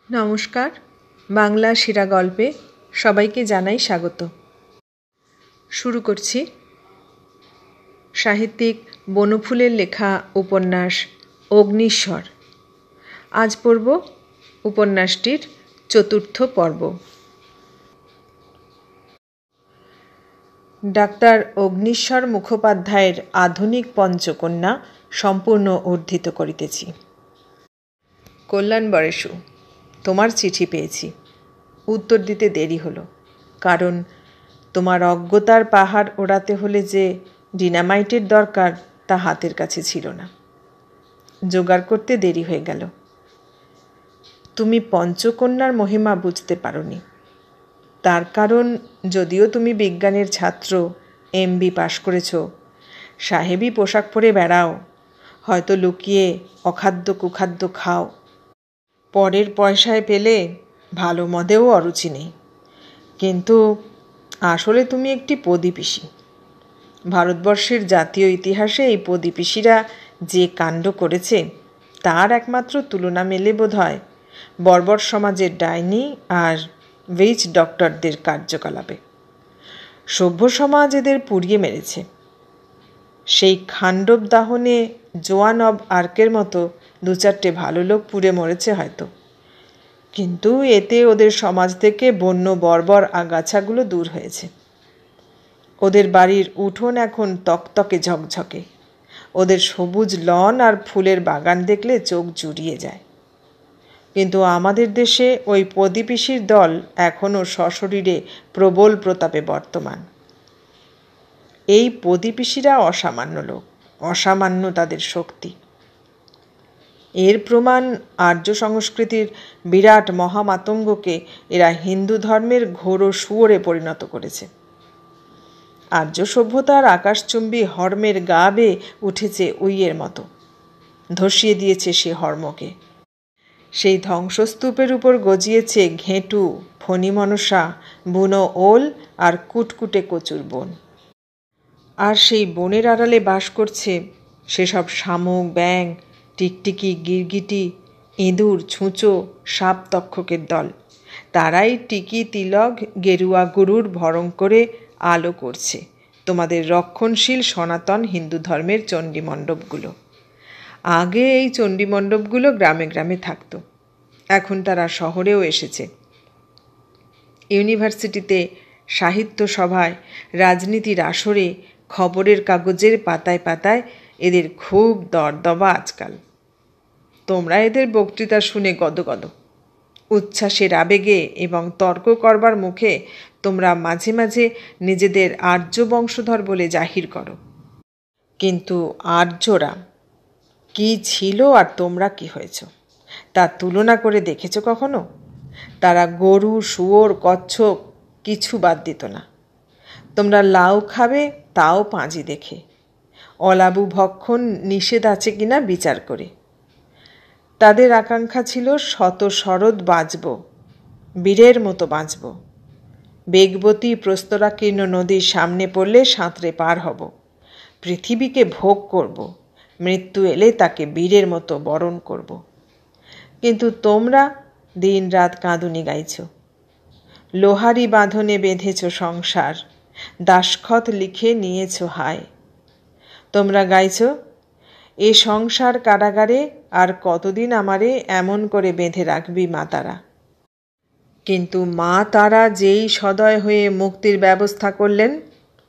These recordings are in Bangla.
নমস্কার, বাংলা শিরা গল্পে সবাইকে জানাই স্বাগত। শুরু করছি সাহিত্যিক বনফুলের লেখা উপন্যাস অগ্নিস্বর। আজ পড়ব উপন্যাসটির ৪র্থ পর্ব। ডাক্তার অগ্নিস্বর মুখোপাধ্যায়ের আধুনিক পঞ্চকন্যা সম্পূর্ণ উদ্ধৃত করিতেছি। কল্যাণ বরেশু, তোমার চিঠি পেয়েছি। উত্তর দিতে দেরি হলো, কারণ তোমার অজ্ঞতার পাহাড় ওড়াতে হলে যে ডিনামাইটের দরকার তা হাতের কাছে ছিল না। জোগাড় করতে দেরি হয়ে গেল। তুমি পঞ্চকন্যার মহিমা বুঝতে পারোনি। তার কারণ, যদিও তুমি বিজ্ঞানের ছাত্র, MB পাশ করেছ, সাহেবী পোশাক পরে বেড়াও, হয়তো লুকিয়ে অখাদ্য কুখাদ্য খাও, পরের পয়সায় পেলে ভালো মদেও অরুচি নেই, কিন্তু আসলে তুমি একটি পদীপিসী। ভারতবর্ষের জাতীয় ইতিহাসে এই পদীপিসীরা যে কাণ্ড করেছে তার একমাত্র তুলনা মেলে বোধ হয় বর্বর সমাজের ডাইনি আর উইচ ডক্টরদের কার্যকলাপে। সভ্য সমাজ এদের পুড়িয়ে মেরেছে। সেই খান্ডব দাহনে জোয়ান অব আর্কের মতো 2-4টে ভালো লোক পুড়ে মরেছে হয়তো, কিন্তু এতে ওদের সমাজ থেকে বন্য বর্বর আগাছাগুলো দূর হয়েছে। ওদের বাড়ির উঠোন এখন তকতকে ঝকঝকে। ওদের সবুজ লন আর ফুলের বাগান দেখলে চোখ জুড়িয়ে যায়। কিন্তু আমাদের দেশে ওই পদীপিসির দল এখনও সশরীরে প্রবল প্রতাপে বর্তমান। এই পদীপিসিরা অসামান্য লোক, অসামান্য তাদের শক্তি। এর প্রমাণ আর্য সংস্কৃতির বিরাট মহামাতঙ্গকে এরা হিন্দু ধর্মের ঘোর শুয়োরে পরিণত করেছে। আর্য সভ্যতার আকাশচুম্বী হর্মের গা বেয়ে উঠেছে উইয়ের মতো, ধসিয়ে দিয়েছে সে হর্মকে। সেই ধ্বংসস্তূপের উপর গজিয়েছে ঘেঁটু, ফণিমনসা, বুনো ওল আর কুটকুটে কচুর বন। আর সেই বনের আড়ালে বাস করছে সেসব শামুক, ব্যাঙ, টিকটিকি, গিরগিটি, ইঁদুর, ছুঁচো, সাপ তক্ষকের দল। তারাই টিকি, তিলক, গেরুয়া গুরুর ভরং করে আলো করছে তোমাদের রক্ষণশীল সনাতন হিন্দু ধর্মের চণ্ডীমণ্ডপগুলো। আগে এই চণ্ডীমণ্ডপগুলো গ্রামে গ্রামে থাকতো, এখন তারা শহরেও এসেছে। ইউনিভার্সিটিতে, সাহিত্য সভায়, রাজনীতির আসরে, খবরের কাগজের পাতায় পাতায় এদের খুব দরদবা আজকাল। তোমরা এদের বক্তৃতা শুনে গদগদ। উচ্ছ্বাসের আবেগে এবং তর্ক করবার মুখে তোমরা মাঝে মাঝে নিজেদের আর্য বংশধর বলে জাহির করো। কিন্তু আর্যরা কি ছিল আর তোমরা কি হয়েছ তার তুলনা করে দেখেছ কখনো? তারা গরু, শুয়োর, কচ্ছপ কিছু বাদ দিত না। তোমরা লাউ খাবে তাও পাঁজি দেখে, অলাবু ভক্ষণ নিষেধ আছে কিনা বিচার করে। তাদের আকাঙ্ক্ষা ছিল শত শরৎ বাঁচব, বীরের মতো বাঁচব। বেগবতী প্রস্তরাকীর্ণ নদীর সামনে পড়লে সাঁতরে পার হব, পৃথিবীকে ভোগ করব, মৃত্যু এলে তাকে বীরের মতো বরণ করব। কিন্তু তোমরা দিন রাত কাঁদুনি গাইছ, লোহারি বাঁধনে বেঁধেছ সংসার, দাসখত লিখে নিয়েছ হায়। তোমরা গাইছ, এ সংসার কারাগারে আর কতদিন আমারে এমন করে বেঁধে রাখবি মা তারা। কিন্তু মা তারা যেই সদয় হয়ে মুক্তির ব্যবস্থা করলেন,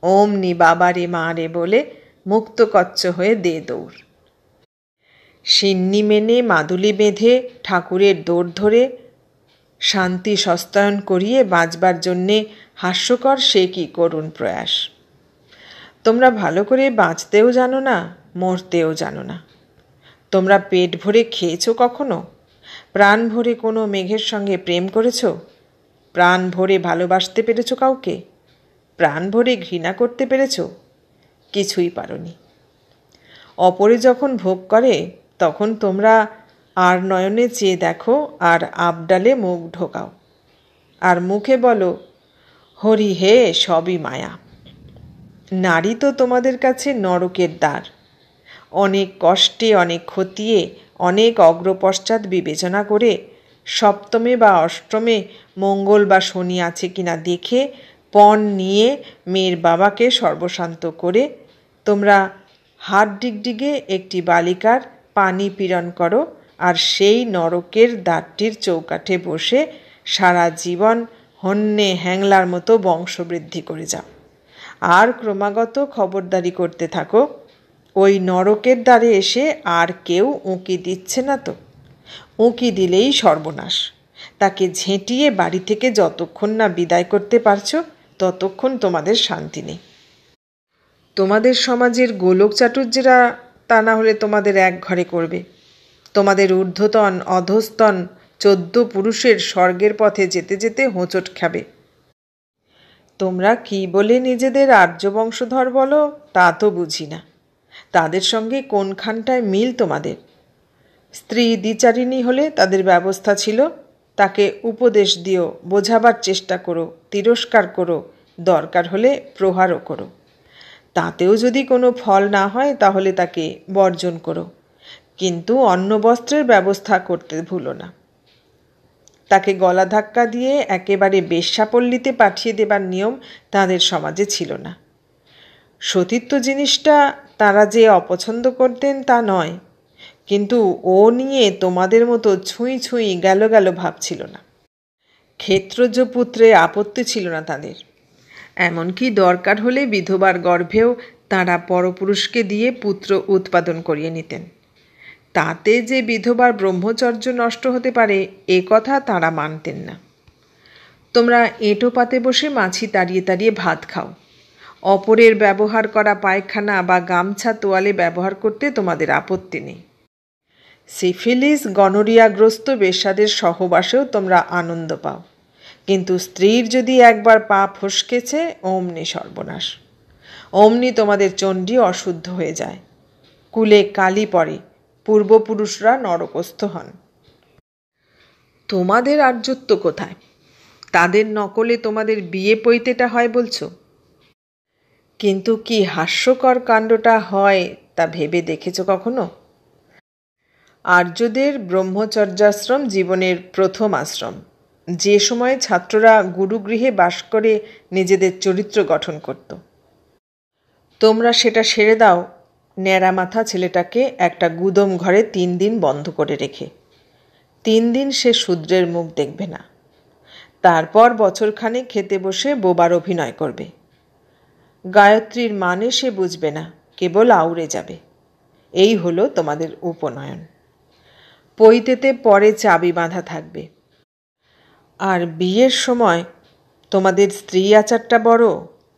অমনি বাবারে মা রে বলে মুক্তকচ্ছ হয়ে দে দৌড়। সিন্নি মেনে মাদুলি বেঁধে ঠাকুরের দৌড় ধরে শান্তি সস্তায়ন করিয়ে বাঁচবার জন্যে হাস্যকর সে কি করুণ প্রয়াস। তোমরা ভালো করে বাঁচতেও জানো না, মরতেও জানো না। তোমরা পেট ভরে খেয়েছ কখনো? প্রাণ ভরে কোনো মেঘের সঙ্গে প্রেম করেছ? প্রাণ ভরে ভালোবাসতে পেরেছ কাউকে? প্রাণ ভরে ঘৃণা করতে পেরেছ? কিছুই পারোনি। অপরে যখন ভোগ করে তখন তোমরা আর নয়নে চেয়ে দেখো আর আবডালে মুখ ঢোকাও, আর মুখে বলো, হরি হে সবই মায়া। নারী তো তোমাদের কাছে নরকের দ্বার। অনেক কষ্টে, অনেক খতিয়ে, অনেক অগ্রপশ্চাৎ বিবেচনা করে সপ্তমে বা অষ্টমে মঙ্গল বা শনি আছে কিনা দেখে পণ নিয়ে মেয়ের বাবাকে সর্বশান্ত করে তোমরা হাত ডিগডিগে একটি বালিকার পানি পীড়ন করো, আর সেই নরকের দ্বারটির চৌকাঠে বসে সারা জীবন হন্যে হ্যাংলার মতো বংশবৃদ্ধি করে যাও। আর ক্রমাগত খবরদারি করতে থাকো, ওই নরকের দ্বারে এসে আর কেউ উঁকি দিচ্ছে না তো। উঁকি দিলেই সর্বনাশ। তাকে ঝেঁটিয়ে বাড়ি থেকে যতক্ষণ না বিদায় করতে পারছো ততক্ষণ তোমাদের শান্তি নেই। তোমাদের সমাজের গোলক চাটুর্যেরা তা না হলে তোমাদের এক ঘরে করবে। তোমাদের ঊর্ধ্বতন অধস্তন 14 পুরুষের স্বর্গের পথে যেতে যেতে হোঁচট খাবে। তোমরা কি বলে নিজেদের আর্য বংশধর বলো তা তো বুঝি না। তাদের সঙ্গে কোনখানটায় মিল তোমাদের? স্ত্রী দ্বিচারিণী হলে তাদের ব্যবস্থা ছিল, তাকে উপদেশ দিও, বোঝাবার চেষ্টা করো, তিরস্কার করো, দরকার হলে প্রহারও করো। তাতেও যদি কোনো ফল না হয় তাহলে তাকে বর্জন করো, কিন্তু অন্ন বস্ত্রের ব্যবস্থা করতে ভুলো না। তাকে গলা ধাক্কা দিয়ে একেবারে বেশ্যাপল্লীতে পাঠিয়ে দেবার নিয়ম তাদের সমাজে ছিল না। সতীত্ব জিনিসটা তারা যে অপছন্দ করতেন তা নয়, কিন্তু ও নিয়ে তোমাদের মতো ছুঁই ছুঁই গেল গেল ভাব ছিল না। ক্ষেত্রজ পুত্রে আপত্তি ছিল না তাদের। এমনকি দরকার হলে বিধবার গর্ভেও তাঁরা পরপুরুষকে দিয়ে পুত্র উৎপাদন করিয়ে নিতেন। তাতে যে বিধবার ব্রহ্মচর্য নষ্ট হতে পারে এ কথা তাঁরা মানতেন না। তোমরা এঁটো পাতে বসে মাছি তাড়িয়ে তাড়িয়ে ভাত খাও। অপরের ব্যবহার করা পায়খানা বা গামছা তোয়ালে ব্যবহার করতে তোমাদের আপত্তি নেই। সিফিলিস গনোরিয়াগ্রস্ত বেশ্যাদের সহবাসেও তোমরা আনন্দ পাও, কিন্তু স্ত্রীর যদি একবার পা ফসকেছে অমনি সর্বনাশ। অমনি তোমাদের চণ্ডী অশুদ্ধ হয়ে যায়, কুলে কালি পড়ে, পূর্বপুরুষরা নরকস্থ হন। তোমাদের আর্যত্ব কোথায়? তাদের নকলে তোমাদের বিয়ে পৈতেটা হয় বলছো, কিন্তু কি হাস্যকর কাণ্ডটা হয় তা ভেবে দেখেছ কখনো? আর্যদের ব্রহ্মচর্যাশ্রম জীবনের প্রথম আশ্রম, যে সময়ে ছাত্ররা গুরুগৃহে বাস করে নিজেদের চরিত্র গঠন করত। তোমরা সেটা সেরে দাও ন্যাড়া মাথা ছেলেটাকে একটা গুদম ঘরে 3 দিন বন্ধ করে রেখে। 3 দিন সে শূদ্রের মুখ দেখবে না। তারপর বছরখানেক খেতে বসে বোবার অভিনয় করবে। গায়ত্রীর মানে সে বুঝবে না, কেবল আউড়ে যাবে। এই হলো তোমাদের উপনয়ন। পৈতেতে পরে চাবি বাঁধা থাকবে। আর বিয়ের সময় তোমাদের স্ত্রী আচারটা বড়,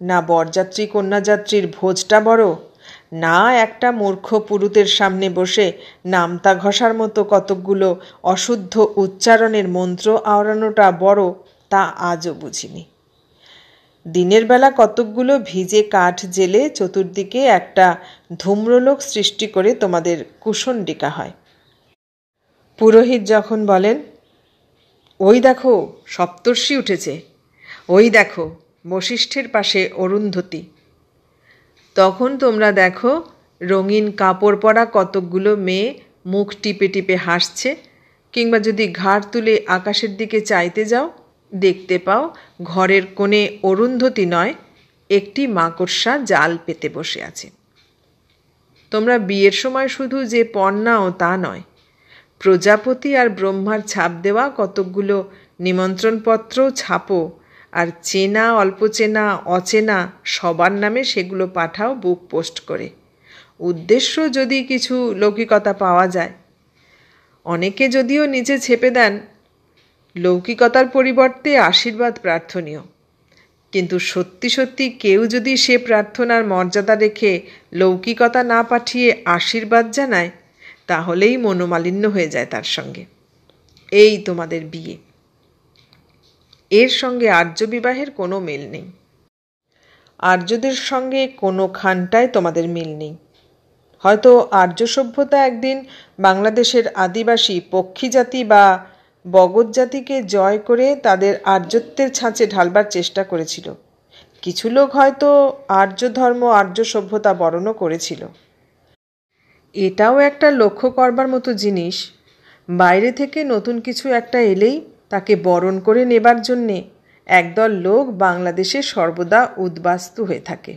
না বরযাত্রী কন্যাযাত্রীর ভোজটা বড়, না একটা মূর্খ পুরুতের সামনে বসে নামতা ঘষার মতো কতকগুলো অশুদ্ধ উচ্চারণের মন্ত্র আওড়ানোটা বড়, তা আজও বুঝিনি। দিনের বেলা কতকগুলো ভিজে কাঠ জেলে চতুর্দিকে একটা ধূম্রলোক সৃষ্টি করে তোমাদের কুশণ্ডিকা হয়। পুরোহিত যখন বলেন, ওই দেখো সপ্তর্ষি উঠেছে, ওই দেখো বশিষ্ঠের পাশে অরুন্ধতী, তখন তোমরা দেখো রঙিন কাপড় পরা কতকগুলো মেয়ে মুখ টিপে টিপে হাসছে, কিংবা যদি ঘাড় তুলে আকাশের দিকে চাইতে যাও দেখতে পাও ঘরের কোণে অরুন্ধতী নয়, একটি মাকড়সা জাল পেতে বসে আছে। তোমরা বিয়ের সময় শুধু যে পণ নাও তা নয়, প্রজাপতি আর ব্রহ্মার ছাপ দেওয়া কতকগুলো নিমন্ত্রণপত্রও ছাপো, আর চেনা অল্প চেনা অচেনা সবার নামে সেগুলো পাঠাও বুক পোস্ট করে। উদ্দেশ্য যদি কিছু লৌকিকতা পাওয়া যায়। অনেকে যদিও নিচে ছেপে দেন, লৌকিকতার পরিবর্তে আশীর্বাদ প্রার্থনীয়, কিন্তু সত্যি সত্যি কেউ যদি সে প্রার্থনার মর্যাদা রেখে লৌকিকতা না পাঠিয়ে আশীর্বাদ জানায়, তাহলেই মনোমালিন্য হয়ে যায় তার সঙ্গে। এই তোমাদের বিয়ে। এর সঙ্গে আর্য বিবাহের কোনো মিল নেই। আর্যদের সঙ্গে কোনো খানটায় তোমাদের মিল নেই। হয়তো আর্য সভ্যতা একদিন বাংলাদেশের আদিবাসী পক্ষী জাতি বা বগৎ জাতিকে জয় করে তাদের আর্যত্বের ছাঁচে ঢালবার চেষ্টা করেছিল। কিছু লোক হয়তো আর্য ধর্ম আর্য সভ্যতা বরণও করেছিল। এটাও একটা লক্ষ্য করবার মতো জিনিস, বাইরে থেকে নতুন কিছু একটা এলেই তাকে বরণ করে নেবার জন্যে একদল লোক বাংলাদেশে সর্বদা উদ্বাস্তু হয়ে থাকে।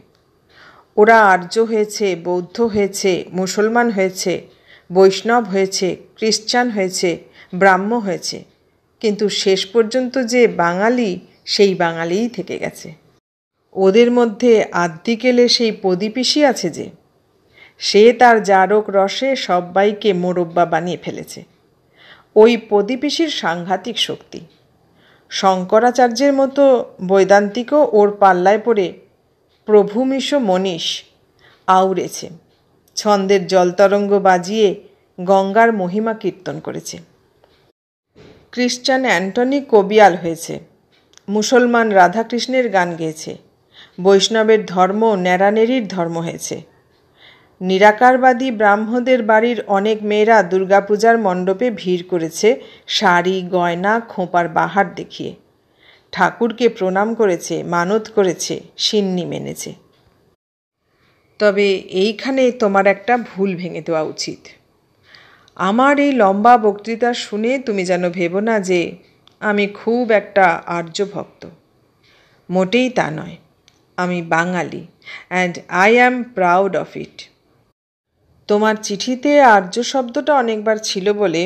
ওরা আর্য হয়েছে, বৌদ্ধ হয়েছে, মুসলমান হয়েছে, বৈষ্ণব হয়েছে, খ্রিস্টান হয়েছে, ব্রাহ্ম হয়েছে, কিন্তু শেষ পর্যন্ত যে বাঙালি সেই বাঙালিই থেকে গেছে। ওদের মধ্যে আদ্যিকেলে সেই প্রদীপিসি আছে যে, সে তার জারক রসে সব্বাইকে মোরব্বা বানিয়ে ফেলেছে। ওই প্রদীপিসির সাংঘাতিক শক্তি। শঙ্করাচার্যের মতো বৈদান্তিকও ওর পাল্লায় পড়ে প্রভুমিশ মনীষ আউড়েছে, ছন্দের জলতরঙ্গ বাজিয়ে গঙ্গার মহিমা কীর্তন করেছে। খ্রিস্টান অ্যান্টনি কবিয়াল হয়েছে, মুসলমান রাধাকৃষ্ণের গান গেয়েছে, বৈষ্ণবের ধর্ম ন্যাড়ানেড়ির ধর্ম হয়েছে। নিরাকারবাদী ব্রাহ্মদের বাড়ির অনেক মেয়েরা দুর্গাপূজার মণ্ডপে ভিড় করেছে শাড়ি গয়না খোঁপার বাহার দেখিয়ে, ঠাকুরকে প্রণাম করেছে, মানত করেছে, সিন্নি মেনেছে। তবে এইখানে তোমার একটা ভুল ভেঙে দেওয়া উচিত। আমার এই লম্বা বক্তৃতা শুনে তুমি যেন ভেবো না যে আমি খুব একটা আর্য ভক্ত। মোটেই তা নয়। আমি Bangali, and I am proud of it. তোমার চিঠিতে আর্য শব্দটা অনেকবার ছিল বলে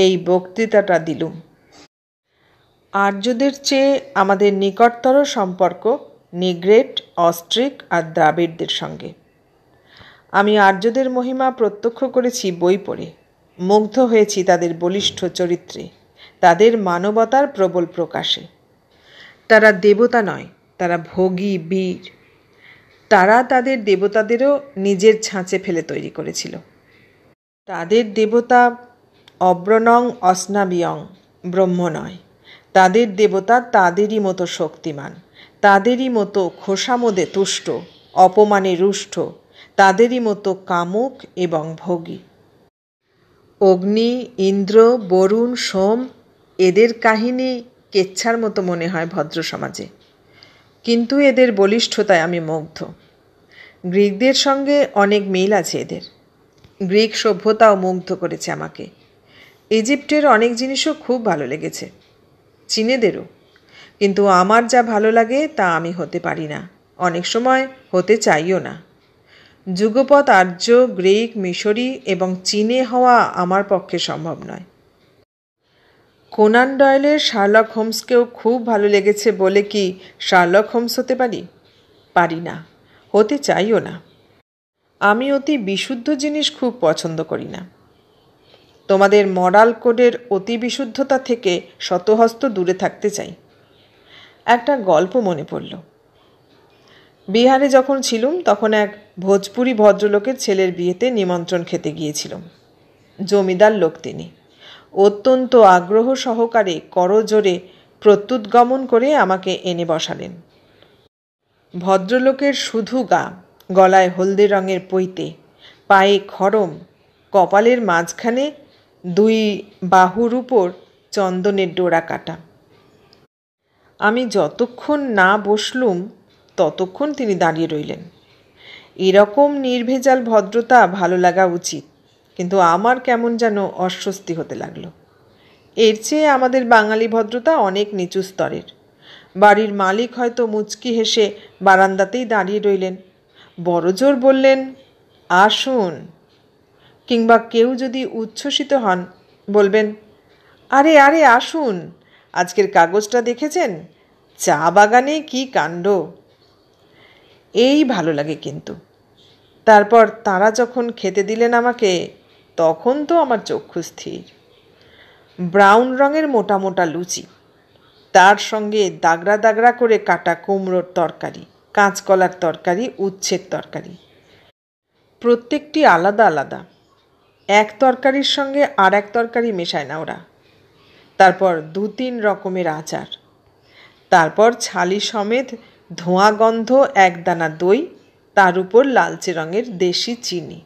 এই বক্তৃতাটা দিলুম। আর্যদের চেয়ে আমাদের নিকটতর সম্পর্ক নিগ্রেট, অস্ট্রিক আর দ্রাবিড়দের সঙ্গে। আমি আর্যদের মহিমা প্রত্যক্ষ করেছি বই পড়ে, মুগ্ধ হয়েছি তাদের বলিষ্ঠ চরিত্রে, তাদের মানবতার প্রবল প্রকাশে। তারা দেবতা নয়, তারা ভোগী বীর। তারা তাদের দেবতাদেরও নিজের ছাঁচে ফেলে তৈরি করেছিল। তাদের দেবতা অব্রণং অস্নাবিয়ং, ব্রহ্ম নয়। তাদের দেবতা তাদেরই মতো শক্তিমান, তাদেরই মতো খোসামোদে তুষ্ট, অপমানে রুষ্ট, তাদেরই মতো কামুক এবং ভোগী। অগ্নি, ইন্দ্র, বরুণ, সোম এদের কাহিনী কেচ্ছার মতো মনে হয় ভদ্র সমাজে, কিন্তু এদের বলিষ্ঠতায় আমি মুগ্ধ। গ্রিকদের সঙ্গে অনেক মিল আছে এদের। গ্রিক সভ্যতাও মুগ্ধ করেছে আমাকে। ইজিপ্টের অনেক জিনিসও খুব ভালো লেগেছে, চীনেদেরও। কিন্তু আমার যা ভালো লাগে তা আমি হতে পারি না, অনেক সময় হতে চাইও না। যুগপৎ আর্য, গ্রিক, মিশরী এবং চীনে হওয়া আমার পক্ষে সম্ভব নয়। কোনান ডয়েলের শার্লক হোমসকেও খুব ভালো লেগেছে বলে কি শার্লক হোমস হতে পারি? পারি না, হতে চাইও না। আমি অতি বিশুদ্ধ জিনিস খুব পছন্দ করি না। তোমাদের মরাল কোডের অতি বিশুদ্ধতা থেকে শতহস্ত দূরে থাকতে চাই। একটা গল্প মনে পড়ল। বিহারে যখন ছিলুম তখন এক ভোজপুরি ভদ্রলোকের ছেলের বিয়েতে নিমন্ত্রণ খেতে গিয়েছিলাম। জমিদার লোক তিনি। অত্যন্ত আগ্রহ সহকারে করজোরে প্রত্যুৎগমন করে আমাকে এনে বসালেন। ভদ্রলোকের শুধু গা, গলায় হলদে রঙের পৈতে, পায়ে খড়ম, কপালের মাঝখানে দুই বাহুর উপর চন্দনের ডোরা কাটা। আমি যতক্ষণ না বসলুম ততক্ষণ তিনি দাঁড়িয়ে রইলেন। এরকম নির্ভেজাল ভদ্রতা ভালো লাগা উচিত, কিন্তু আমার কেমন যেন অস্বস্তি হতে লাগলো। এর চেয়ে আমাদের বাঙালি ভদ্রতা অনেক নিচু স্তরের। বাড়ির মালিক হয়তো মুচকি হেসে বারান্দাতেই দাঁড়িয়ে রইলেন, বড়জোর বললেন আসুন, কিংবা কেউ যদি উচ্ছ্বসিত হন বলবেন আরে আরে আসুন, আজকের কাগজটা দেখেছেন, চা বাগানে কি কাণ্ড। এই ভালো লাগে। কিন্তু তারপর তাঁরা যখন খেতে দিলেন আমাকে, তখন তো আমার চক্ষু স্থির। ব্রাউন রঙের মোটা মোটা লুচি, তার সঙ্গে দাগড়া দাগড়া করে কাটা কুমড়োর তরকারি, কাঁচকলার তরকারি, উচ্ছের তরকারি, প্রত্যেকটি আলাদা আলাদা। এক তরকারির সঙ্গে আর এক তরকারি মেশায় না ওরা। তারপর 2-3 রকমের আচার, তারপর ছালি সমেত ধোঁয়া গন্ধ একদানা দই, তার উপর লালচে রঙের দেশি চিনি।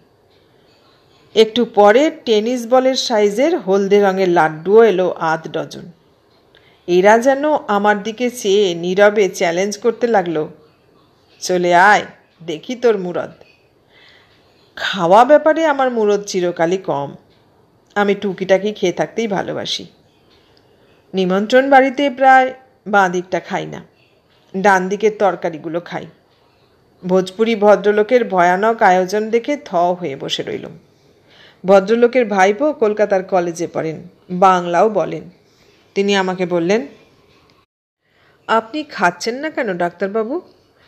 একটু পরে টেনিস বলের সাইজের হলদে রঙের লাড্ডুও এলো 8 ডজন। এরা যেন আমার দিকে চেয়ে নীরবে চ্যালেঞ্জ করতে লাগলো, চলে আয়, দেখি তোর মুরদ। খাওয়া ব্যাপারে আমার মুরদ চিরকালই কম। আমি টুকিটাকি খেয়ে থাকতেই ভালোবাসি। নিমন্ত্রণ বাড়িতে প্রায় বাঁ দিকটা খাই না, ডান দিকের তরকারিগুলো খাই। ভোজপুরি ভদ্রলোকের ভয়ানক আয়োজন দেখে থ হয়ে বসে রইলুম। ভদ্রলোকের ভাইপো কলকাতার কলেজে পড়েন, বাংলাও বলেন। তিনি আমাকে বললেন, আপনি খাচ্ছেন না কেন ডাক্তারবাবু?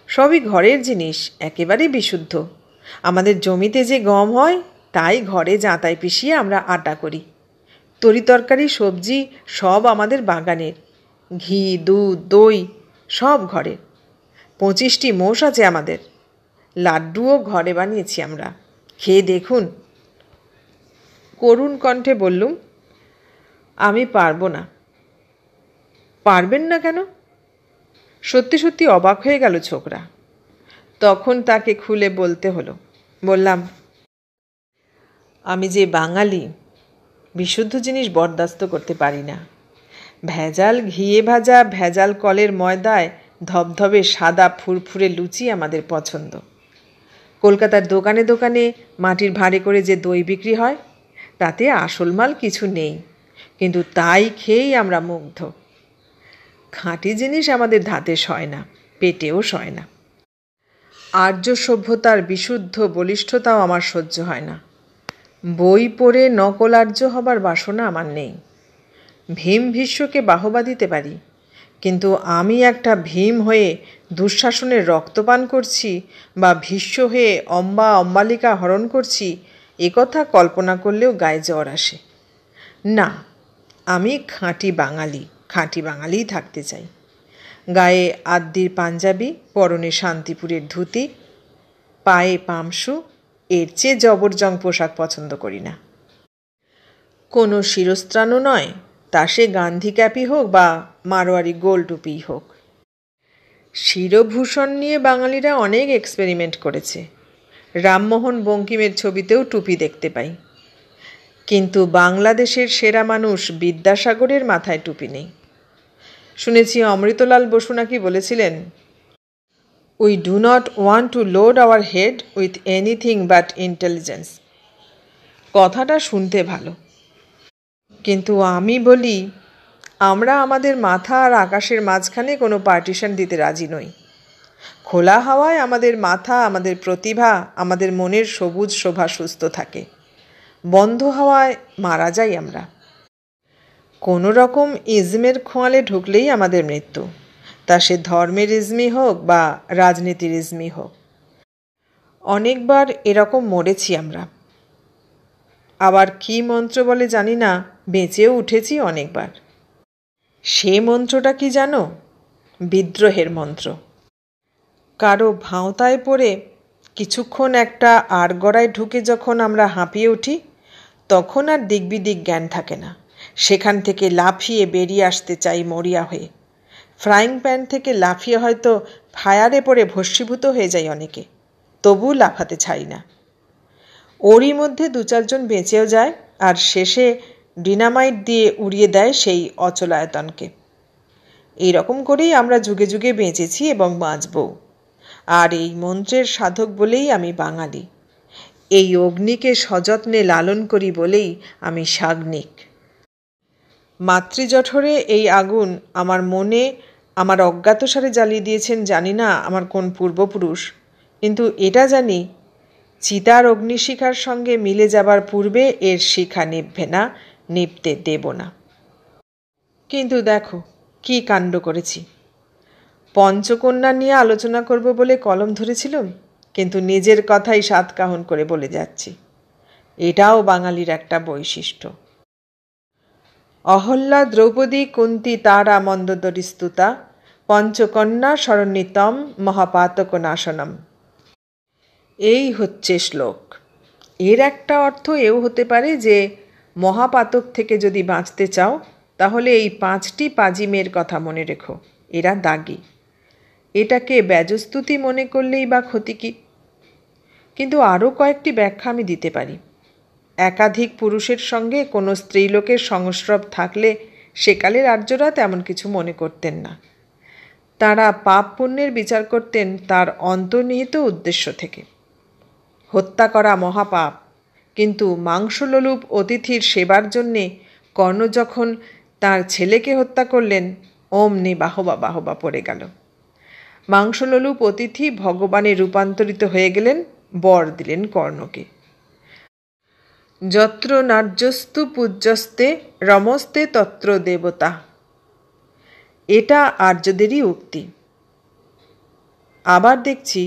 সবই ঘরের জিনিস, একেবারে বিশুদ্ধ। আমাদের জমিতে যে গম হয় তাই ঘরে জাঁতায় পিষিয়ে আমরা আটা করি। তরিতরকারি সবজি সব আমাদের বাগানের। ঘি, দুধ, দই সব ঘরে। 25টি মোষ আছে আমাদের। লাড্ডুও ঘরে বানিয়েছি আমরা, খেয়ে দেখুন। করুণ কণ্ঠে বললুম, আমি পারবো না। পারবেন না কেন? সত্যি সত্যি অবাক হয়ে গেল ছোকরা। তখন তাকে খুলে বলতে হলো। বললাম, আমি যে বাঙালি, বিশুদ্ধ জিনিস বরদাস্ত করতে পারি না। ভেজাল ঘিয়ে ভাজা ভেজাল কলের ময়দায় ধবধবে সাদা ফুরফুরে লুচি আমাদের পছন্দ। কলকাতার দোকানে দোকানে মাটির ভাঁড়ে করে যে দই বিক্রি হয় তাতে আসল মাল কিছু নেই, কিন্তু তাই খেয়েই আমরা মুগ্ধ। খাঁটি জিনিস আমাদের ধাতে সয় না, পেটেও সয় না। আর্য সভ্যতার বিশুদ্ধ বলিষ্ঠতাও আমার সহ্য হয় না। বই পড়ে নকল আর্য হবার বাসনা আমার নেই। ভীম ভীষ্মকে বাহবা দিতে পারি, কিন্তু আমি একটা ভীম হয়ে দুঃশাসনের রক্তপান করছি বা ভীষ্ম হয়ে অম্বালিকা হরণ করছি, একথা কল্পনা করলেও গায়ে জ্বর আসে। না, আমি খাঁটি বাঙালিই থাকতে চাই। গায়ে আদ্যির পাঞ্জাবি, পরনে শান্তিপুরের ধুতি, পায়ে পামসু, এর চেয়ে জবরজং পোশাক পছন্দ করি না। কোনো শিরস্ত্রাণও নয়, তা সে গান্ধী ক্যাপই হোক বা মারোয়ারি গোল টুপিই হোক। শিরভূষণ নিয়ে বাঙালিরা অনেক এক্সপেরিমেন্ট করেছে। রামমোহন বঙ্কিমের ছবিতেও টুপি দেখতে পাই। কিন্তু বাংলাদেশের সেরা মানুষ বিদ্যাসাগরের মাথায় টুপি নেই। শুনেছি অমৃতলাল বসু নাকি বলেছিলেন, we do not want to load our head with anything but intelligence. কথাটা শুনতে ভালো, কিন্তু আমি বলি, আমরা আমাদের মাথা আর আকাশের মাঝখানে কোনো পার্টিশন দিতে রাজি নই। খোলা হাওয়ায় আমাদের মাথা, আমাদের প্রতিভা, আমাদের মনের সবুজ শোভা সুস্থ থাকে। বন্ধ হাওয়ায় মারা যাই আমরা। কোনো রকম ইজমের খোঁয়ালে ঢুকলেই আমাদের মৃত্যু, তা সে ধর্মের ইজমই হোক বা রাজনীতির ইজমই হোক। অনেকবার এরকম মরেছি আমরা। আবার কী মন্ত্র বলে জানি না, বেঁচেও উঠেছি অনেকবার। সে মন্ত্রটা কি জানো? বিদ্রোহের মন্ত্র। কারো ভাঁওতায় পড়ে কিছুক্ষণ একটা আড়গড়ায় ঢুকে যখন আমরা হাঁপিয়ে উঠি, তখন আর দিকবিদিক জ্ঞান থাকে না। সেখান থেকে লাফিয়ে বেরিয়ে আসতে চাই মরিয়া হয়ে। ফ্রাইং প্যান থেকে লাফিয়ে হয়তো ফায়ারে পড়ে ভস্মীভূত হয়ে যায় অনেকে, তবু লাফাতে ছাড়ি না। ওরই মধ্যে 2-4 জন বেঁচেও যায়, আর শেষে ডিনামাইট দিয়ে উড়িয়ে দেয় সেই অচলায়তনকে। এইরকম করেই আমরা যুগে যুগে বেঁচেছি এবং বাঁচব। আর এই মন্ত্রের সাধক বলেই আমি বাঙালি। এই অগ্নিকে সযত্নে লালন করি বলেই আমি সাগ্নিক। মাতৃজঠরে এই আগুন আমার মনে আমার অজ্ঞাতসারে জ্বালিয়ে দিয়েছেন জানি না আমার কোন পূর্বপুরুষ, কিন্তু এটা জানি চিতার অগ্নিশিখার সঙ্গে মিলে যাবার পূর্বে এর শিখা নিভবে না, নিভতে দেব না। কিন্তু দেখো কি কাণ্ড করেছি। পঞ্চকন্যা নিয়ে আলোচনা করব বলে কলম ধরেছিলাম, কিন্তু নিজের কথাই সাতকাহন করে বলে যাচ্ছি। এটাও বাঙালির একটা বৈশিষ্ট্য। অহল্যা, দ্রৌপদী, কুন্তী, তারা, মন্দোদরী স্তুতা, পঞ্চকন্যা শরণ্যিতম মহাপাতক নাশনম। এই হচ্ছে শ্লোক। এর একটা অর্থ এও হতে পারে যে মহাপাতক থেকে যদি বাঁচতে চাও তাহলে এই 5টি পাজি মেয়ের কথা মনে রেখো, এরা দাগী। এটাকে ব্যজস্তুতি মনে করলেই বা ক্ষতি কি? কিন্তু আরও কয়েকটি ব্যাখ্যা আমি দিতে পারি। একাধিক পুরুষের সঙ্গে কোনো স্ত্রীলোকের সংস্রব থাকলে সেকালের আর্যরা তেমন কিছু মনে করতেন না। তাঁরা পাপ পুণ্যের বিচার করতেন তার অন্তর্নিহিত উদ্দেশ্য থেকে। হত্যা করা মহাপাপ, কিন্তু মাংসলোলুপ অতিথির সেবার জন্যে কর্ণ যখন তার ছেলেকে হত্যা করলেন, অমনি বাহবা বাহবা পড়ে গেল। মাংসলোলুপ অতিথি ভগবানে রূপান্তরিত হয়ে গেলেন, বর দিলেন কর্ণকে। যত্র নার্যস্তু পূজ্যস্তে রমস্তে তত্র দেবতা। এটা আর্যদেরই উক্তি। আবার দেখছি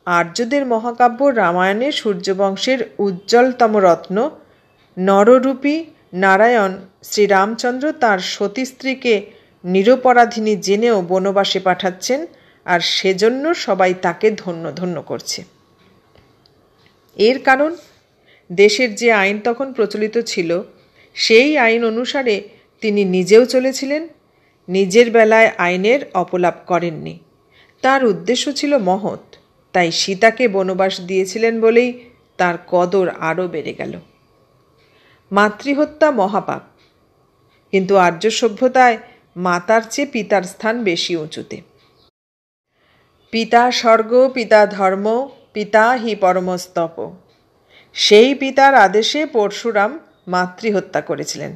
আর্যদের মহাকাব্য রামায়ণে সূর্যবংশের উজ্জ্বলতম রত্ন নররূপী নারায়ণ শ্রীরামচন্দ্র তাঁর সতী স্ত্রীকে নিরপরাধিনী জেনেও বনবাসে পাঠাচ্ছেন, আর সেজন্য সবাই তাকে ধন্য ধন্য করছে। এর কারণ দেশের যে আইন তখন প্রচলিত ছিল, সেই আইন অনুসারে তিনি নিজেও চলেছিলেন, নিজের বেলায় আইনের অপলাপ করেননি। তার উদ্দেশ্য ছিল মহৎ, তাই সীতাকে বনবাস দিয়েছিলেন বলেই তার কদর আরও বেড়ে গেল। মাতৃহত্যা মহাপাপ, কিন্তু আর্য সভ্যতায় মাতার চেয়ে পিতার স্থান বেশি উঁচুতে। পিতা স্বর্গ, পিতা ধর্ম, পিতা হি পরমস্তপ। সেই পিতার আদেশে পরশুরাম মাতৃহত্যা করেছিলেন।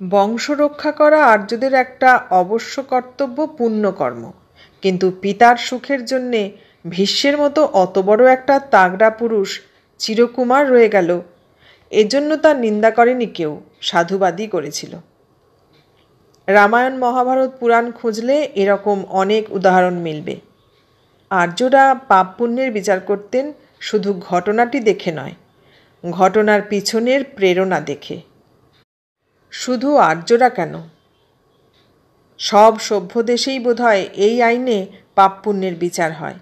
বংশ রক্ষা করা আর্যদের একটা অবশ্য কর্তব্য, পুণ্যকর্ম, কিন্তু পিতার সুখের জন্যে ভীষ্মের মতো অত বড় একটা তাগড়া পুরুষ চিরকুমার রয়ে গেল, এজন্য তার নিন্দা করেনি কেউ, সাধুবাদই করেছিল। রামায়ণ, মহাভারত, পুরাণ খুঁজলে এরকম অনেক উদাহরণ মিলবে। আর্যরা পাপ পুণ্যের বিচার করতেন শুধু ঘটনাটি দেখে নয়, ঘটনার পিছনের প্রেরণা দেখে। শুধু আর্যরা কেন, সব সভ্য দেশেই বোধহয় এই আইনে পাপ পুণ্যের বিচার হয়।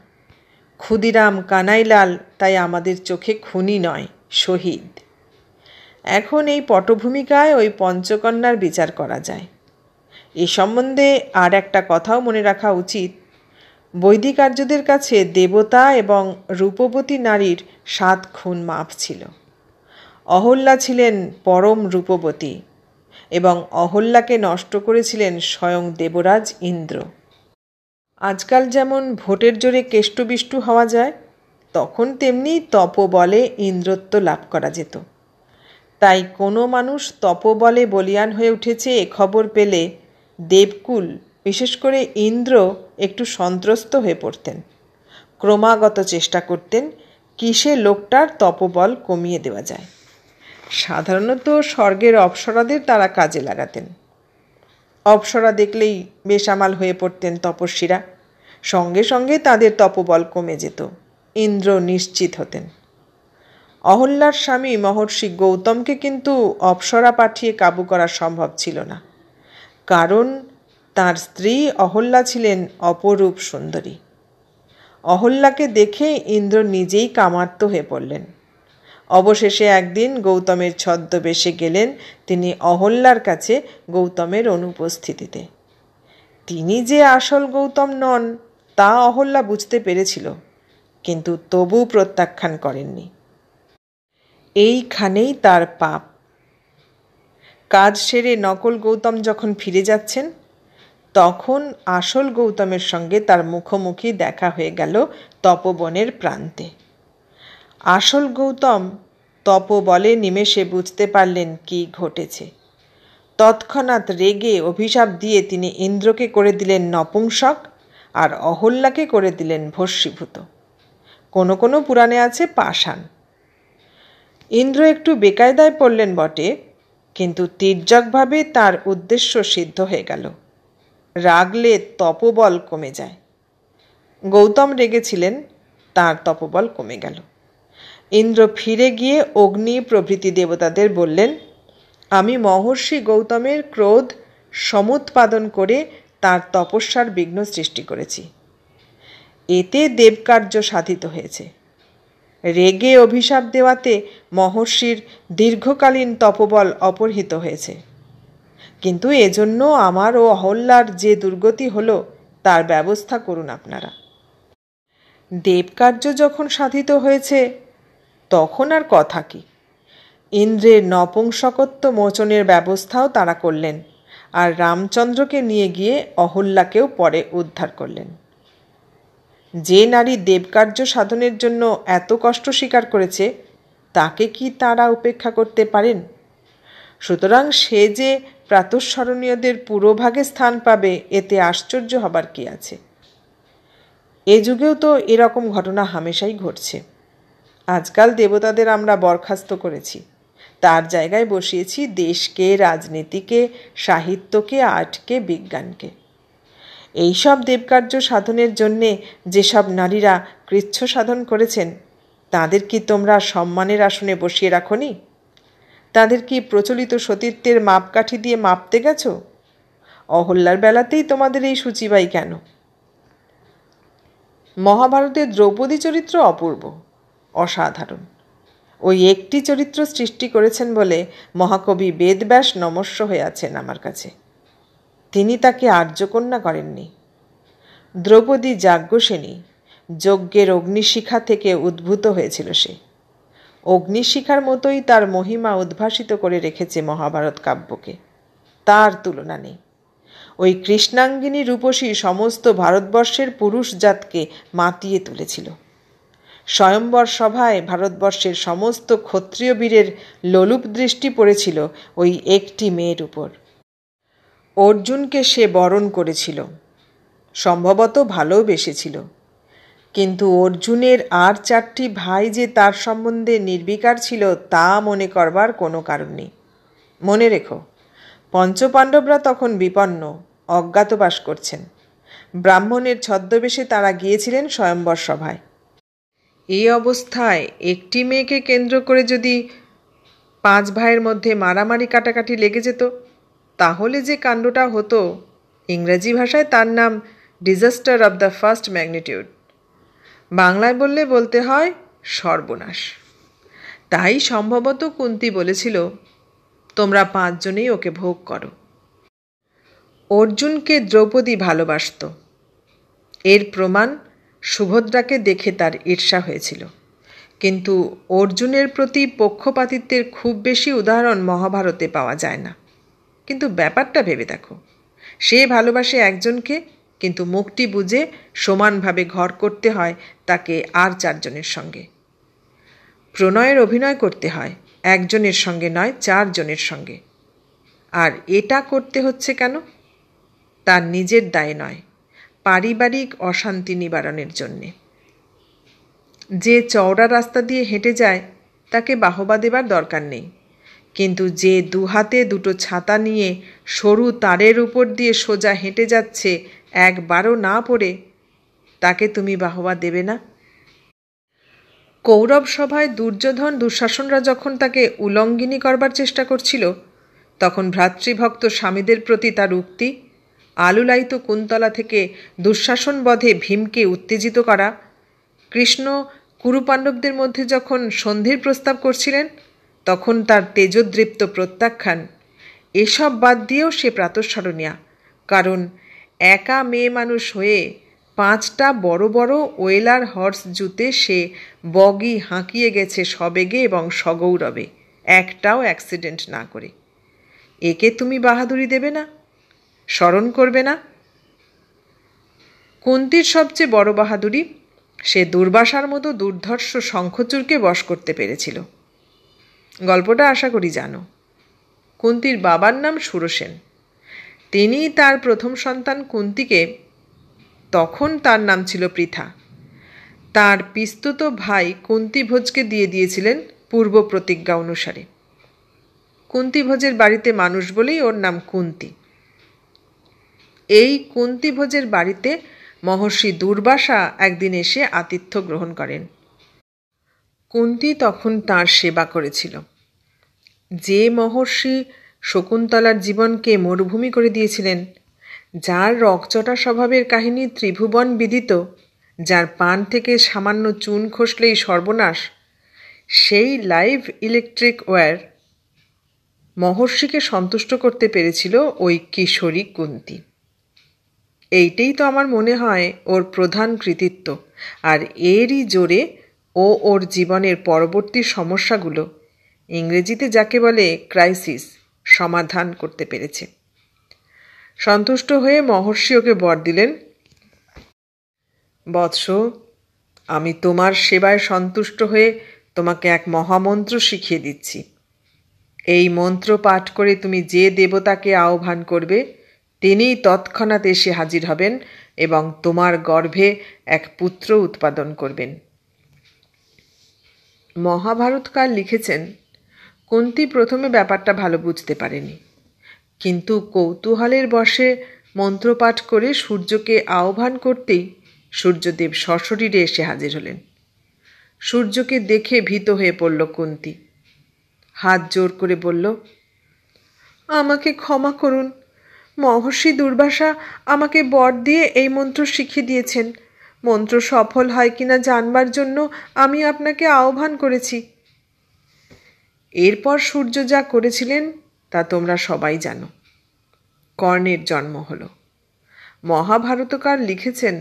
ক্ষুদিরাম, কানাইলাল তাই আমাদের চোখে খুনি নয়, শহীদ। এখন এই পটভূমিকায় ওই পঞ্চকন্যার বিচার করা যায়। এ সম্বন্ধে আর একটা কথাও মনে রাখা উচিত। বৈদিক আর্যদের কাছে দেবতা এবং রূপবতী নারীর 7 খুন মাপ ছিল। অহল্যা ছিলেন পরম রূপবতী, এবং অহল্যাকে নষ্ট করেছিলেন স্বয়ং দেবরাজ ইন্দ্র। আজকাল যেমন ভোটের জোরে কেষ্টবিষ্টু হওয়া যায়, তখন তেমনি তপবলে ইন্দ্রত্ব লাভ করা যেত। তাই কোনো মানুষ তপবলে বলিয়ান হয়ে উঠেছে এ খবর পেলে দেবকুল, বিশেষ করে ইন্দ্র, একটু সন্ত্রস্ত হয়ে পড়তেন। ক্রমাগত চেষ্টা করতেন কিসে লোকটার তপবল কমিয়ে দেওয়া যায়। সাধারণত স্বর্গের অপ্সরাদের তারা কাজে লাগাতেন। অপ্সরা দেখলেই বেসামাল হয়ে পড়তেন তপস্বীরা, সঙ্গে সঙ্গে তাদের তপবল কমে যেত, ইন্দ্র নিশ্চিত হতেন। অহল্যার স্বামী মহর্ষি গৌতমকে কিন্তু অপ্সরা পাঠিয়ে কাবু করা সম্ভব ছিল না, কারণ তার স্ত্রী অহল্যা ছিলেন অপরূপ সুন্দরী। অহল্যাকে দেখে ইন্দ্র নিজেই কামার্ত হয়ে পড়লেন। অবশেষে একদিন গৌতমের ছদ্মবেশে গেলেন তিনি অহল্যার কাছে গৌতমের অনুপস্থিতিতে। তিনি যে আসল গৌতম নন তা অহল্যা বুঝতে পেরেছিল, কিন্তু তবু প্রত্যাখ্যান করেননি। এইখানেই তার পাপ। কাজ সেরে নকল গৌতম যখন ফিরে যাচ্ছেন, তখন আসল গৌতমের সঙ্গে তার মুখোমুখি দেখা হয়ে গেল তপবনের প্রান্তে। আসল গৌতম তপবলে নিমেষে বুঝতে পারলেন কি ঘটেছে। তৎক্ষণাৎ রেগে অভিশাপ দিয়ে তিনি ইন্দ্রকে করে দিলেন নপুংসক, আর অহল্যাকে করে দিলেন ভস্মীভূত। কোনো কোনো পুরাণে আছে পাষাণ। ইন্দ্র একটু বেকায়দায় পড়লেন বটে, কিন্তু তির্যকভাবে তার উদ্দেশ্য সিদ্ধ হয়ে গেল। রাগলে তপবল কমে যায়। গৌতম রেগেছিলেন, তার তপবল কমে গেল। ইন্দ্র ফিরে গিয়ে অগ্নি প্রভৃতি দেবতাদের বললেন, আমি মহর্ষি গৌতমের ক্রোধ সমুৎপাদন করে তার তপস্যার বিঘ্ন সৃষ্টি করেছি। এতে দেবকার্য সাধিত হয়েছে। রেগে অভিশাপ দেওয়াতে মহর্ষির দীর্ঘকালীন তপবল অপহৃত হয়েছে, কিন্তু এজন্য আমার ও অহল্যার যে দুর্গতি হলো তার ব্যবস্থা করুন আপনারা। দেবকার্য যখন সাধিত হয়েছে তখন আর কথা কি। ইন্দ্রের নপুংসকত্ব মোচনের ব্যবস্থাও তারা করলেন, আর রামচন্দ্রকে নিয়ে গিয়ে অহল্যাকেও পরে উদ্ধার করলেন। যে নারী দেবকার্য সাধনের জন্য এত কষ্ট স্বীকার করেছে, তাকে কি তারা উপেক্ষা করতে পারেন? সুতরাং সে যে প্রাতঃস্মরণীয়দের পুরোভাগে স্থান পাবে এতে আশ্চর্য হবার কি আছে? এ যুগেও তো এরকম ঘটনা হামেশাই ঘটছে। আজকাল দেবতাদের আমরা বরখাস্ত করেছি, তার জায়গায় বসিয়েছি দেশকে, রাজনীতিকে, সাহিত্যকে, আর্টকে, বিজ্ঞানকে। এইসব দেবকার্য সাধনের জন্যে যেসব নারীরা কৃচ্ছ সাধন করেছেন তাদের কি তোমরা সম্মানের আসনে বসিয়ে রাখনি? তাদের কি প্রচলিত সতীত্বের মাপকাঠি দিয়ে মাপতে গেছ? অহল্যার বেলাতেই তোমাদের এই সূচিবাই কেন? মহাভারতের দ্রৌপদী চরিত্র অপূর্ব, অসাধারণ। ওই একটি চরিত্র সৃষ্টি করেছেন বলে মহাকবি বেদব্যাস নমস্য হয়ে আছেন আমার কাছে। তিনি তাকে আর্যকন্যা করেননি। দ্রৌপদী যাজ্ঞসেনী, যজ্ঞের অগ্নিশিখা থেকে উদ্ভূত হয়েছিল সে। অগ্নিশিখার মতোই তার মহিমা উদ্ভাসিত করে রেখেছে মহাভারত কাব্যকে। তার তুলনা নেই। ওই কৃষ্ণাঙ্গিনী রূপসী সমস্ত ভারতবর্ষের পুরুষ জাতকে মাতিয়ে তুলেছিল। স্বয়ম্বর সভায় ভারতবর্ষের সমস্ত ক্ষত্রিয় বীরের লোলুপ দৃষ্টি পড়েছিল ওই একটি মেয়ের উপর। অর্জুনকে সে বরণ করেছিল, সম্ভবত ভালোবেসেছিল, কিন্তু অর্জুনের আর 4টি ভাই যে তার সম্বন্ধে নির্বিকার ছিল তা মনে করবার কোনো কারণ নেই। মনে রেখো, পঞ্চপাণ্ডবরা তখন বিপন্ন, অজ্ঞাতবাস করছেন। ব্রাহ্মণের ছদ্মবেশে তারা গিয়েছিলেন স্বয়ম্বর সভায়। এই অবস্থায় একটি মেয়েকে কেন্দ্র করে যদি 5 ভাইয়ের মধ্যে মারামারি কাটাকাটি লেগে যেত তাহলে যে কাণ্ডটা হতো, ইংরেজি ভাষায় তার নাম disaster of the first magnitude. বাংলায় বললে বলতে হয় সর্বনাশ। তাই সম্ভবত কুন্তী বলেছিল, তোমরা 5 জনেই ওকে ভোগ করো। অর্জুনকে দ্রৌপদী ভালোবাসত। এর প্রমাণ সুভদ্রাকে দেখে তার ঈর্ষা হয়েছিল। কিন্তু অর্জুনের প্রতি পক্ষপাতিত্বের খুব বেশি উদাহরণ মহাভারতে পাওয়া যায় না। কিন্তু ব্যাপারটা ভেবে দেখো, সে ভালোবাসে একজনকে, কিন্তু মুখটি বুঝে সমানভাবে ঘর করতে হয় তাকে আর 4 জনের সঙ্গে। প্রণয়ের অভিনয় করতে হয় একজনের সঙ্গে নয়, 4 জনের সঙ্গে। আর এটা করতে হচ্ছে কেন? তার নিজের দায়ে নয়, পারিবারিক অশান্তি নিবারণের জন্যে। যে চওড়া রাস্তা দিয়ে হেঁটে যায় তাকে বাহবা দেবার দরকার নেই, কিন্তু যে 2 হাতে 2টো ছাতা নিয়ে সরু তারের উপর দিয়ে সোজা হেঁটে যাচ্ছে একবারও না পড়ে, তাকে তুমি বাহবা দেবে না? কৌরব সভায় দুর্যোধন দুঃশাসনরা যখন তাকে উলঙ্গিনী করবার চেষ্টা করছিল, তখন ভ্রাতৃভক্ত স্বামীদের প্রতি তার উক্তি, আলুলায়িত কুন্তলা থেকে দুঃশাসন বধে ভীমকে উত্তেজিত করা, কৃষ্ণ কুরুপাণ্ডবদের মধ্যে যখন সন্ধির প্রস্তাব করছিলেন তখন তার তেজোদৃপ্ত প্রত্যাখ্যান, এসব বাদ দিয়েও সে প্রাতঃস্মরণীয়া। কারণ একা মেয়ে মানুষ হয়ে 5টা বড় বড় ওয়েলার হর্স জুতে সে বগি হাঁকিয়ে গেছে সবেগে এবং সগৌরবে, একটাও অ্যাক্সিডেন্ট না করে। একে তুমি বাহাদুরি দেবে না? স্মরণ করবে না? কুন্তীর সবচেয়ে বড় বাহাদুরি, সে দুর্বাসার মতো দুর্ধর্ষ শঙ্খচূড়কে বশ করতে পেরেছিল। গল্পটা আশা করি জানো। কুন্তীর বাবার নাম সুরসেন। তিনি তার প্রথম সন্তান কুন্তীকে, তখন তার নাম ছিল পৃথা, তার পিস্তুত ভাই কুন্তীভোজকে দিয়ে দিয়েছিলেন পূর্ব প্রতিজ্ঞা অনুসারে। কুন্তীভোজের বাড়িতে মানুষ বলেই ওর নাম কুন্তী। এই কুন্তীভোজের বাড়িতে মহর্ষি দুর্বাসা একদিন এসে আতিথ্য গ্রহণ করেন। কুন্তী তখন তাঁর সেবা করেছিল। যে মহর্ষি শকুন্তলার জীবনকে মরুভূমি করে দিয়েছিলেন, যার রকচটা স্বভাবের কাহিনী ত্রিভুবন বিদিত, যার পান থেকে সামান্য চুন খসলেই সর্বনাশ, সেই লাইভ ইলেকট্রিক ওয়্যার মহর্ষিকে সন্তুষ্ট করতে পেরেছিল ওই কিশোরী কুন্তী। এইটাই তো আমার মনে হয় ওর প্রধান কৃতিত্ব। আর এরই জোরে ও ওর জীবনের পরবর্তী সমস্যাগুলো, ইংরেজিতে যাকে বলে ক্রাইসিস, সমাধান করতে পেরেছে। সন্তুষ্ট হয়ে মহর্ষি ওকে বর দিলেন, বৎস, আমি তোমার সেবায় সন্তুষ্ট হয়ে তোমাকে এক মহামন্ত্র শিখিয়ে দিচ্ছি। এই মন্ত্র পাঠ করে তুমি যে দেবতাকে আহ্বান করবে তিনিই তৎক্ষণাৎ এসে হাজির হবেন এবং তোমার গর্ভে এক পুত্র উৎপাদন করবেন। মহাভারতকার লিখেছেন, কুন্তী প্রথমে ব্যাপারটা ভালো বুঝতে পারেনি, কিন্তু কৌতূহলের বশে মন্ত্রপাঠ করে সূর্যকে আহ্বান করতেই সূর্যদেব সশরীরে এসে হাজির হলেন। সূর্যকে দেখে ভীত হয়ে পড়ল কুন্তী। হাত জোর করে বলল, আমাকে ক্ষমা করুন। মহর্ষি দুর্বাসা আমাকে বর দিয়ে এই মন্ত্র শিখিয়ে দিয়েছেন। মন্ত্র সফল হয় কিনা জানবার জন্য আমি আপনাকে আহ্বান করেছি। এরপর সূর্য যা করেছিলেন তা তোমরা সবাই জানো। কর্ণের জন্ম হলো। মহাভারতকার লিখেছেন,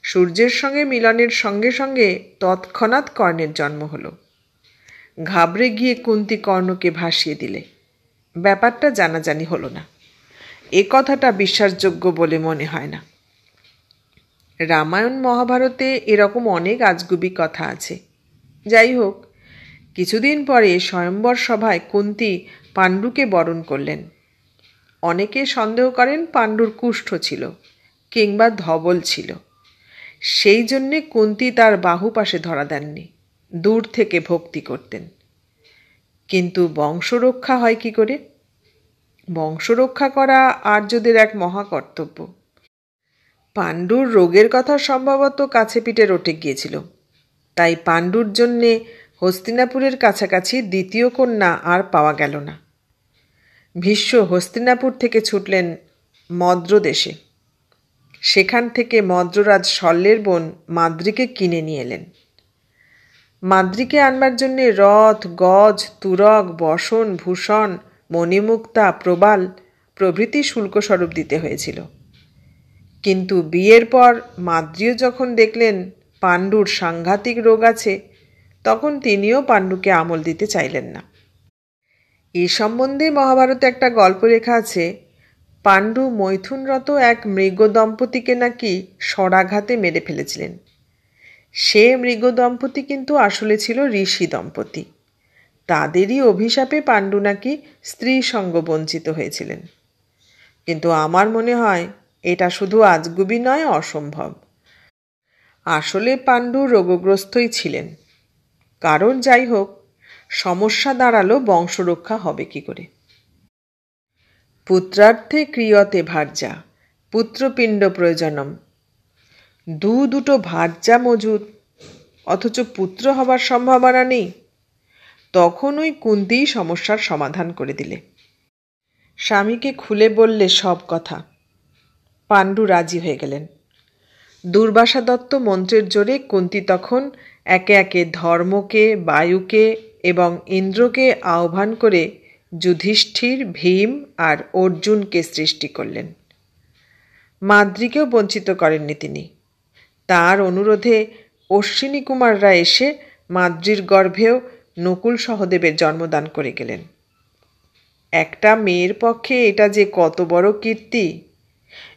সূর্যের সঙ্গে মিলনের সঙ্গে সঙ্গে তৎক্ষণাৎ কর্ণের জন্ম হলো। ঘাবড়ে গিয়ে কুন্তী কর্ণকে ভাসিয়ে দিলে। ব্যাপারটা জানাজানি হলো না। এ কথাটা বিশ্বাসযোগ্য বলে মনে হয় না। রামায়ণ মহাভারতে এরকম অনেক আজগুবি কথা আছে। যাই হোক, কিছুদিন পরে স্বয়ম্বর সভায় কুন্তী পাণ্ডুকে বরণ করলেন। অনেকে সন্দেহ করেন পাণ্ডুর কুষ্ঠ ছিল কিংবা ধবল ছিল। সেই জন্যে কুন্তী তার বাহু পাশে ধরা দেননি, দূর থেকে ভক্তি করতেন। কিন্তু বংশরক্ষা হয় কি করে? বংশরক্ষা করা আর্যদের এক মহাকর্তব্য। পাণ্ডুর রোগের কথা সম্ভবত কাছে পিঠে রটে গিয়েছিল, তাই পাণ্ডুর জন্যে হস্তিনাপুরের কাছাকাছি দ্বিতীয় কন্যা আর পাওয়া গেল না। ভীষ্ম হস্তিনাপুর থেকে ছুটলেন মদ্র দেশে। সেখান থেকে মদ্ররাজ শল্যের বোন মাদ্রীকে কিনে নিয়ে এলেন। মাদ্রীকে আনবার জন্যে রথ, গজ, তুরগ, বসন, ভূষণ, মণিমুক্তা, প্রবাল প্রভৃতি শুল্কস্বরূপ দিতে হয়েছিল। কিন্তু বিয়ের পর মাদ্রীও যখন দেখলেন পাণ্ডুর সাংঘাতিক রোগ আছে, তখন তিনিও পাণ্ডুকে আমল দিতে চাইলেন না। এ সম্বন্ধে মহাভারতে একটা গল্প লেখা আছে। পাণ্ডু মৈথুনরত এক মৃগ দম্পতিকে নাকি স্বরাঘাতে মেরে ফেলেছিলেন। সে মৃগ দম্পতি কিন্তু আসলে ছিল ঋষি দম্পতি। তাদেরই অভিশাপে পাণ্ডু নাকি স্ত্রী সঙ্গ বঞ্চিত হয়েছিলেন। কিন্তু আমার মনে হয় এটা শুধু আজগুবি নয়, অসম্ভব। আসলে পাণ্ডু রোগগ্রস্তই ছিলেন। কারণ যাই হোক, সমস্যা দাঁড়ালো বংশরক্ষা হবে কি করে। পুত্রার্থে ক্রিয়তে ভার্যা, পুত্রপিণ্ড প্রয়োজনম। দুটো ভার্যা মজুদ, অথচ পুত্র হবার সম্ভাবনা নেই। তখন ওই কুন্তীই সমস্যার সমাধান করে দিলে। স্বামীকে খুলে বললে সব কথা। পাণ্ডু রাজি হয়ে গেলেন। দুর্বাসা দত্ত মন্ত্রের জোরে কুন্তী তখন একে একে ধর্মকে, বায়ুকে এবং ইন্দ্রকে আহ্বান করে যুধিষ্ঠির, ভীম আর অর্জুনকে সৃষ্টি করলেন। মাদ্রীকেও বঞ্চিত করেননি তিনি। তার অনুরোধে অশ্বিনী কুমাররা এসে মাদ্রীর গর্ভেও নকুল সহদেবের জন্মদান করে গেলেন। একটা মেয়ের পক্ষে এটা যে কত বড় কীর্তি,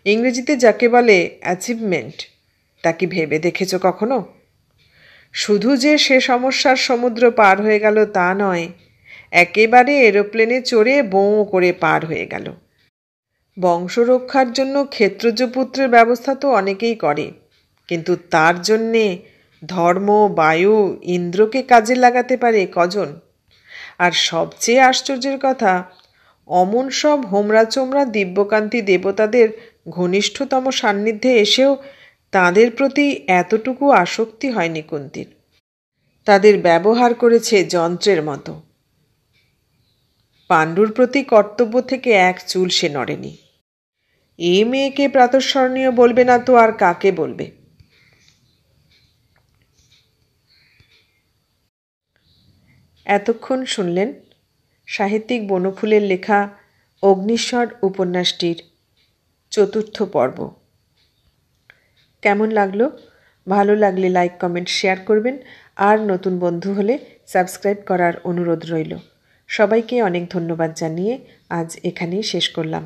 ইংরেজিতে যাকে বলে অ্যাচিভমেন্ট, তা কি ভেবে দেখেছ কখনো? শুধু যে সে সমস্যার সমুদ্র পার হয়ে গেল তা নয়, একেবারে এরোপ্লেনে চড়ে বোঁ করে পার হয়ে গেল। বংশরক্ষার জন্য ক্ষেত্রজ পুত্রের ব্যবস্থা তো অনেকেই করে, কিন্তু তার জন্যে ধর্ম, বায়ু, ইন্দ্রকে কাজে লাগাতে পারে কজন? আর সবচেয়ে আশ্চর্যের কথা, অমন সব হোমরা চোমরা দিব্যকান্তি দেবতাদের ঘনিষ্ঠতম সান্নিধ্যে এসেও তাদের প্রতি এতটুকু আসক্তি হয়নি কুন্তীর। তাদের ব্যবহার করেছে যন্ত্রের মতো। পাণ্ডুর প্রতি কর্তব্য থেকে এক চুল সে নড়েনি। এ মেয়েকে প্রাতঃস্মরণীয় বলবে না তো আর কাকে বলবে? এতক্ষণ শুনলেন সাহিত্যিক বনফুলের লেখা অগ্নিস্বর উপন্যাসটির ৪র্থ পর্ব। কেমন লাগলো? ভালো লাগলে লাইক, কমেন্ট, শেয়ার করবেন। আর নতুন বন্ধু হলে সাবস্ক্রাইব করার অনুরোধ রইল। সবাইকে অনেক ধন্যবাদ জানিয়ে আজ এখানেই শেষ করলাম।